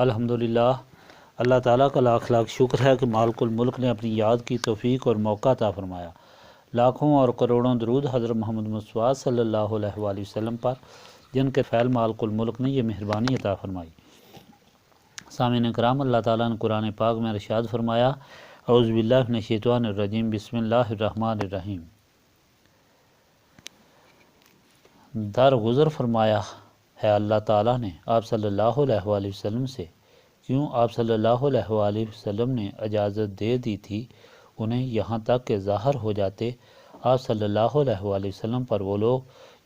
الحمدللہ، اللہ تعالیٰ کا لاکھ لاکھ شکر ہے کہ مالک الملک نے اپنی یاد کی توفیق اور موقع عطا فرمایا۔ لاکھوں اور کروڑوں درود حضرت محمد مصطفیٰ صلی اللہ علیہ وآلہ وسلم پر، جن کے فعل مالک الملک نے یہ مہربانی عطا فرمائی۔ سامعین کرام، اللہ تعالیٰ نے قرآن پاک میں ارشاد فرمایا، اعوذ باللہ من الشیطان الرجیم، بسم اللہ الرحمن الرحیم۔ درگزر فرمایا ہے اللہ تعالیٰ نے آپ صلی اللہ علیہ وآلہ وسلم سے، کیوں آپ صلی اللہ علیہ وآلہ وسلم نے اجازت دے دی تھی انہیں یہاں تک کہ ظاہر ہو جاتے آپ صلی اللہ علیہ وآلہ وسلم پر وہ لوگ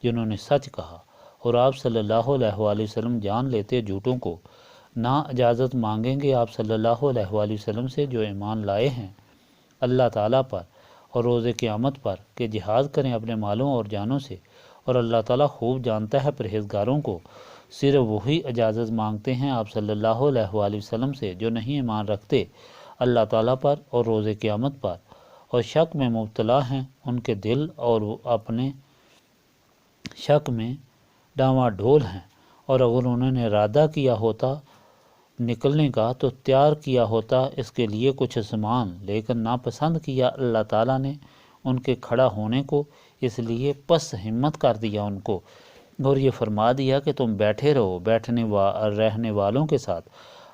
جنہوں نے سچ کہا، اور آپ صلی اللہ علیہ وآلہ وسلم جان لیتے جھوٹوں کو۔ نہ اجازت مانگیں گے آپ صلی اللہ علیہ وآلہ وسلم سے جو ایمان لائے ہیں اللہ تعالیٰ پر اور روز قیامت پر کہ جہاد کریں اپنے مالوں اور جانوں سے، اور اللہ تعالیٰ خوب جانتا ہے پرہیزگاروں کو۔ صرف وہی اجازت مانگتے ہیں آپ صلی اللہ علیہ وآلہ وسلم سے جو نہیں ایمان رکھتے اللہ تعالیٰ پر اور روز قیامت پر، اور شک میں مبتلا ہیں ان کے دل، اور وہ اپنے شک میں ڈاواں ڈول ہیں، اور اگر انہوں نے ارادہ کیا ہوتا نکلنے کا تو تیار کیا ہوتا اس کے لیے کچھ سامان، لیکن ناپسند کیا اللہ تعالیٰ نے ان کے کھڑا ہونے کو، اس لیے پس ہمت کر دیا ان کو، اور یہ فرما دیا کہ تم بیٹھے رہو رہنے والوں کے ساتھ،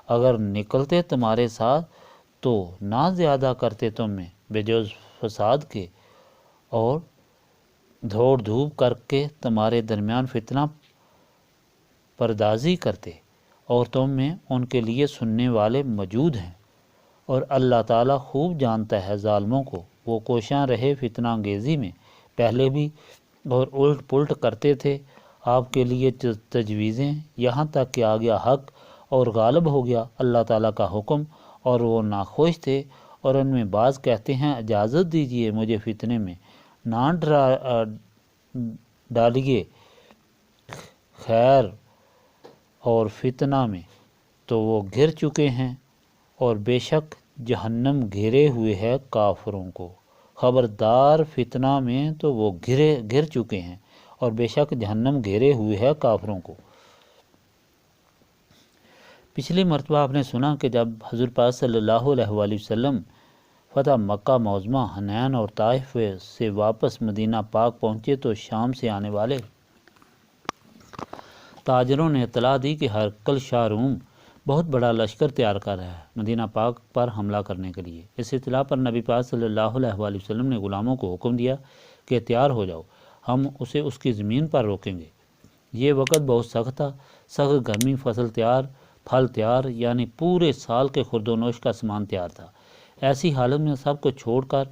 اگر نکلتے تمہارے ساتھ تو نہ زیادہ کرتے تم میں بجز فساد کے، اور دھوڑ دھوپ کر کے تمہارے درمیان فتنہ پردازی کرتے، اور تم میں ان کے لیے سننے والے موجود ہیں، اور اللہ تعالیٰ خوب جانتا ہے ظالموں کو۔ وہ کوشاں رہے فتنہ انگیزی میں پہلے بھی، اور الٹ پلٹ کرتے تھے آپ کے لیے تجویزیں، یہاں تک کہ آ گیا حق اور غالب ہو گیا اللہ تعالیٰ کا حکم، اور وہ ناخوش تھے، اور ان میں بعض کہتے ہیں اجازت دیجئے مجھے فتنے میں نہ ڈالیے، خیر اور فتنہ میں تو وہ گر چکے ہیں، اور بے شک جہنم گھیرے ہوئے ہے کافروں کو۔ خبردار، فتنہ میں تو وہ گر چکے ہیں، اور بے شک جہنم گھیرے ہوئے ہے کافروں کو۔ پچھلی مرتبہ آپ نے سنا کہ جب حضور پاک صلی اللہ علیہ وآلہ وسلم فتح مکہ معظمہ، حنین اور طائف سے واپس مدینہ پاک پہنچے تو شام سے آنے والے تاجروں نے اطلاع دی کہ ہرقل شاہ روم بہت بڑا لشکر تیار کر رہا ہے مدینہ پاک پر حملہ کرنے کے لیے۔ اس اطلاع پر نبی پاک صلی اللہ علیہ وآلہ وسلم نے غلاموں کو حکم دیا کہ تیار ہو جاؤ، ہم اسے اس کی زمین پر روکیں گے۔ یہ وقت بہت سخت تھا، سخت گرمی، فصل تیار، پھل تیار، یعنی پورے سال کے خورد و نوش کا سامان تیار تھا۔ ایسی حالت میں سب کو چھوڑ کر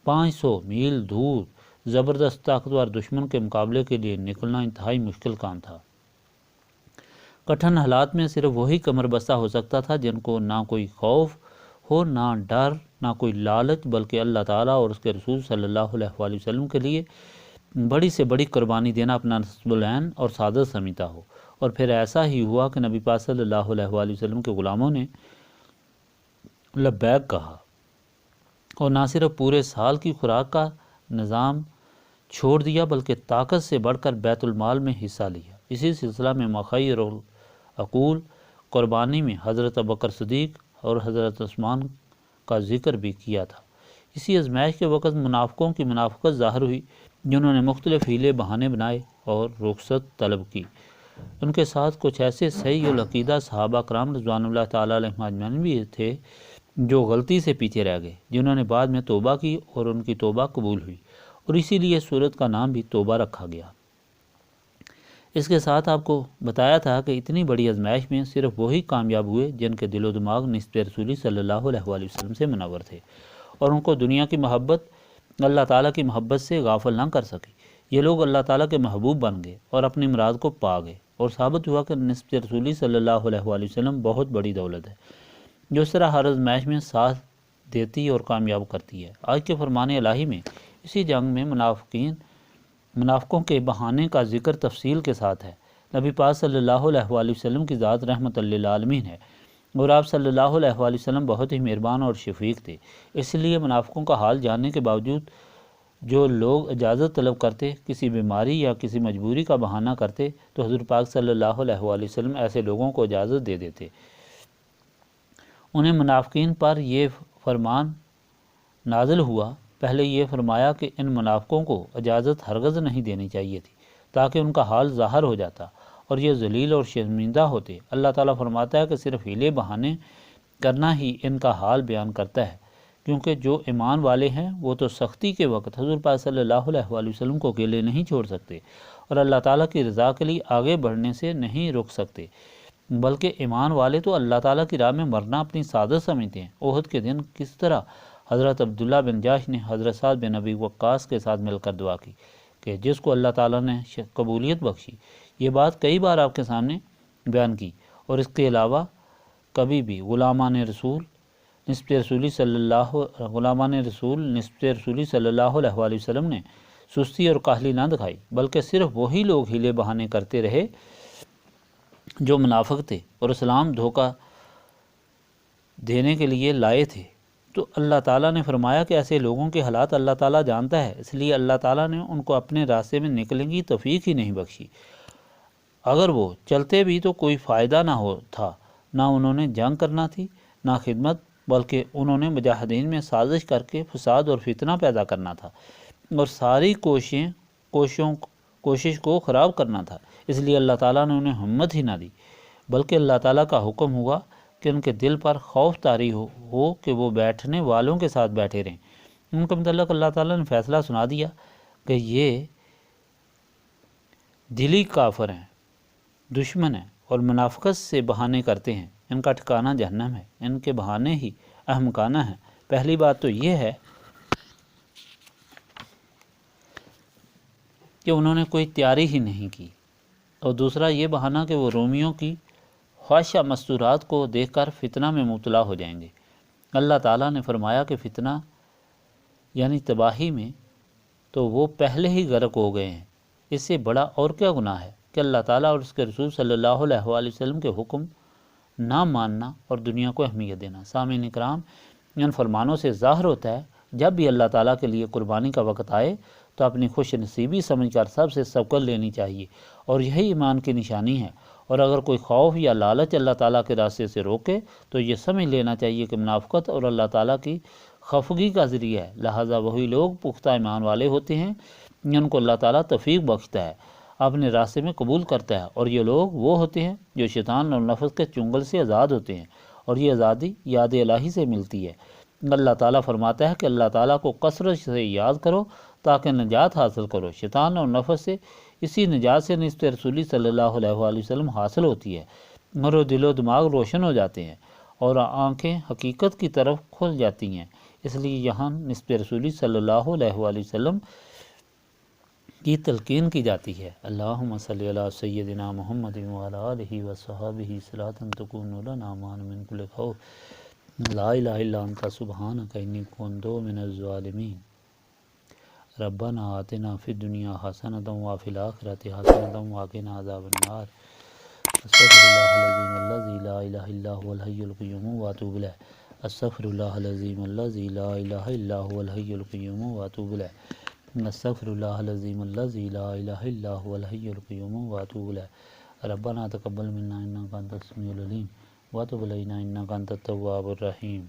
500 میل دور زبردست طاقتور دشمن کے مقابلے کے لیے نکلنا انتہائی مشکل کام تھا۔ کٹھن حالات میں صرف وہی کمر بستہ ہو سکتا تھا جن کو نہ کوئی خوف ہو، نہ ڈر، نہ کوئی لالچ، بلکہ اللہ تعالیٰ اور اس کے رسول صلی اللہ علیہ وآلہ وسلم کے لیے بڑی سے بڑی قربانی دینا اپنا نصب العین اور سعادت سمجھتا ہو۔ اور پھر ایسا ہی ہوا کہ نبی پاک صلی اللہ علیہ وآلہ وسلم کے غلاموں نے لبیک کہا، اور نہ صرف پورے سال کی خوراک کا نظام چھوڑ دیا بلکہ طاقت سے بڑھ کر بیت المال میں حصہ لیا۔ اسی سلسلہ میں مخیر العقول قربانی میں حضرت ابوبکر صدیق اور حضرت عثمان کا ذکر بھی کیا تھا۔ اسی آزمائش کے وقت منافقوں کی منافقت ظاہر ہوئی، جنہوں نے مختلف حیلے بہانے بنائے اور رخصت طلب کی۔ ان کے ساتھ کچھ ایسے صحیح العقیدہ صحابہ کرام رضوان اللہ تعالیٰ علیہم اجمعین بھی تھے جو غلطی سے پیچھے رہ گئے، جنہوں نے بعد میں توبہ کی اور ان کی توبہ قبول ہوئی، اور اسی لیے سورت کا نام بھی توبہ رکھا گیا۔ اس کے ساتھ آپ کو بتایا تھا کہ اتنی بڑی آزمائش میں صرف وہی کامیاب ہوئے جن کے دل و دماغ نسبت رسولی صلی اللہ علیہ وآلہ وسلم سے منور تھے، اور ان کو دنیا کی محبت اللہ تعالیٰ کی محبت سے غافل نہ کر سکی۔ یہ لوگ اللہ تعالیٰ کے محبوب بن گئے اور اپنی مراد کو پا گئے، اور ثابت ہوا کہ نسبت رسولی صلی اللہ علیہ وآلہ وسلم بہت بڑی دولت ہے جو اس طرح ہر آزمائش میں ساتھ دیتی اور کامیاب کرتی ہے۔ آج کے فرمان الہی میں اسی جنگ میں منافقوں کے بہانے کا ذکر تفصیل کے ساتھ ہے۔ نبی پاک صلی اللہ علیہ وآلہ وسلم کی ذات رحمت للعالمین ہے، اور آپ صلی اللہ علیہ وآلہ وسلم بہت ہی مہربان اور شفیق تھے۔ اس لیے منافقوں کا حال جاننے کے باوجود جو لوگ اجازت طلب کرتے، کسی بیماری یا کسی مجبوری کا بہانہ کرتے، تو حضور پاک صلی اللہ علیہ وآلہ وسلم ایسے لوگوں کو اجازت دے دیتے انہیں منافقین پر یہ فرمان نازل ہوا، پہلے یہ فرمایا کہ ان منافقوں کو اجازت ہرگز نہیں دینی چاہیے تھی تاکہ ان کا حال ظاہر ہو جاتا اور یہ ذلیل اور شرمندہ ہوتے۔ اللہ تعالیٰ فرماتا ہے کہ صرف ہیلے بہانے کرنا ہی ان کا حال بیان کرتا ہے، کیونکہ جو ایمان والے ہیں وہ تو سختی کے وقت حضور پاک صلی اللہ علیہ وآلہ وسلم کو اکیلے نہیں چھوڑ سکتے اور اللہ تعالیٰ کی رضا کے لیے آگے بڑھنے سے نہیں رک سکتے، بلکہ ایمان والے تو اللہ تعالیٰ کی راہ میں مرنا اپنی سعادت سمجھتے ہیں۔ احد کے دن کس طرح حضرت عبداللہ بن جاش نے حضرت سعد بن ابی وقاص کے ساتھ مل کر دعا کی کہ جس کو اللہ تعالیٰ نے قبولیت بخشی۔ یہ بات کئی بار آپ کے سامنے بیان کی، اور اس کے علاوہ کبھی بھی غلامان رسول نسبت رسولی صلی اللہ علیہ وآلہ وسلم نے سستی اور کاہلی نہ دکھائی، بلکہ صرف وہی لوگ ہیلے بہانے کرتے رہے جو منافق تھے اور اسلام دھوکہ دینے کے لیے لائے تھے۔ تو اللہ تعالیٰ نے فرمایا کہ ایسے لوگوں کے حالات اللہ تعالیٰ جانتا ہے، اس لیے اللہ تعالیٰ نے ان کو اپنے راستے میں نکلنے کی توفیق ہی نہیں بخشی۔ اگر وہ چلتے بھی تو کوئی فائدہ نہ تھا، نہ انہوں نے جنگ کرنا تھی نہ خدمت، بلکہ انہوں نے مجاہدین میں سازش کر کے فساد اور فتنہ پیدا کرنا تھا اور ساری کوشش کو خراب کرنا تھا۔ اس لیے اللہ تعالیٰ نے انہیں ہمت ہی نہ دی، بلکہ اللہ تعالیٰ کا حکم ہوا کہ ان کے دل پر خوف طاری ہو کہ وہ بیٹھنے والوں کے ساتھ بیٹھے رہیں۔ ان کے متعلق اللہ تعالیٰ نے فیصلہ سنا دیا کہ یہ دلی کافر ہیں، دشمن ہیں اور منافقت سے بہانے کرتے ہیں، ان کا ٹھکانہ جہنم ہے، ان کے بہانے ہی احمقانہ ہیں۔ پہلی بات تو یہ ہے کہ انہوں نے کوئی تیاری ہی نہیں کی، اور دوسرا یہ بہانہ کہ وہ رومیوں کی خواہشہ مستورات کو دیکھ کر فتنہ میں مبتلا ہو جائیں گے۔ اللہ تعالیٰ نے فرمایا کہ فتنہ یعنی تباہی میں تو وہ پہلے ہی غرق ہو گئے ہیں، اس سے بڑا اور کیا گناہ ہے کہ اللہ تعالیٰ اور اس کے رسول صلی اللہ علیہ وآلہ وسلم کے حکم نہ ماننا اور دنیا کو اہمیت دینا۔ سامعین اکرام، ان فرمانوں سے ظاہر ہوتا ہے جب بھی اللہ تعالیٰ کے لیے قربانی کا وقت آئے تو اپنی خوش نصیبی سمجھ کر سب سے سبقت لینی چاہیے، اور یہی ایمان کی نشانی ہے۔ اور اگر کوئی خوف یا لالچ اللہ تعالیٰ کے راستے سے روکے تو یہ سمجھ لینا چاہیے کہ منافقت اور اللہ تعالیٰ کی خفگی کا ذریعہ ہے، لہٰذا وہی لوگ پختہ ایمان والے ہوتے ہیں جن کو اللہ تعالیٰ توفیق بخشتا ہے، اپنے راستے میں قبول کرتا ہے، اور یہ لوگ وہ ہوتے ہیں جو شیطان اور نفس کے چنگل سے آزاد ہوتے ہیں، اور یہ آزادی یاد الہی سے ملتی ہے۔ اللہ تعالیٰ فرماتا ہے کہ اللہ تعالیٰ کو کثرت سے یاد کرو تاکہ نجات حاصل کرو۔ شیطان اور نفس سے اسی نجات سے نسبت رسولی صلی اللہ علیہ وآلہ وسلم حاصل ہوتی ہے، اور دل و دماغ روشن ہو جاتے ہیں اور آنکھیں حقیقت کی طرف کھل جاتی ہیں۔ اس لیے یہاں نسبت رسولی صلی اللہ علیہ وآلہ وسلم کی تلقین کی جاتی ہے۔ اللہم صلی علی سیدنا محمد وعلی آلہ وصحبہ صلاۃ تکون لنا مان من کل خوف لا الہ الا انت سبحانک انی کنت من الظالمین۔ ربنا آتنا فی الدنیا حسنۃ وفی الآخرۃ حسنۃ وقنا عذاب النار۔ استغفر اللہ العظیم الذی لا الہ الا هو الحی القیوم واتوب الیہ۔ استغفر اللہ العظیم الذی لا الہ الا هو الحی القیوم واتوب الیہ۔ استغفر اللہ العظیم الذی لا الہ الا هو الحی القیوم واتوب الیہ۔ ربنا تقبل منا انک انت السمیع العلیم وتب علینا انک انت التواب الرحیم۔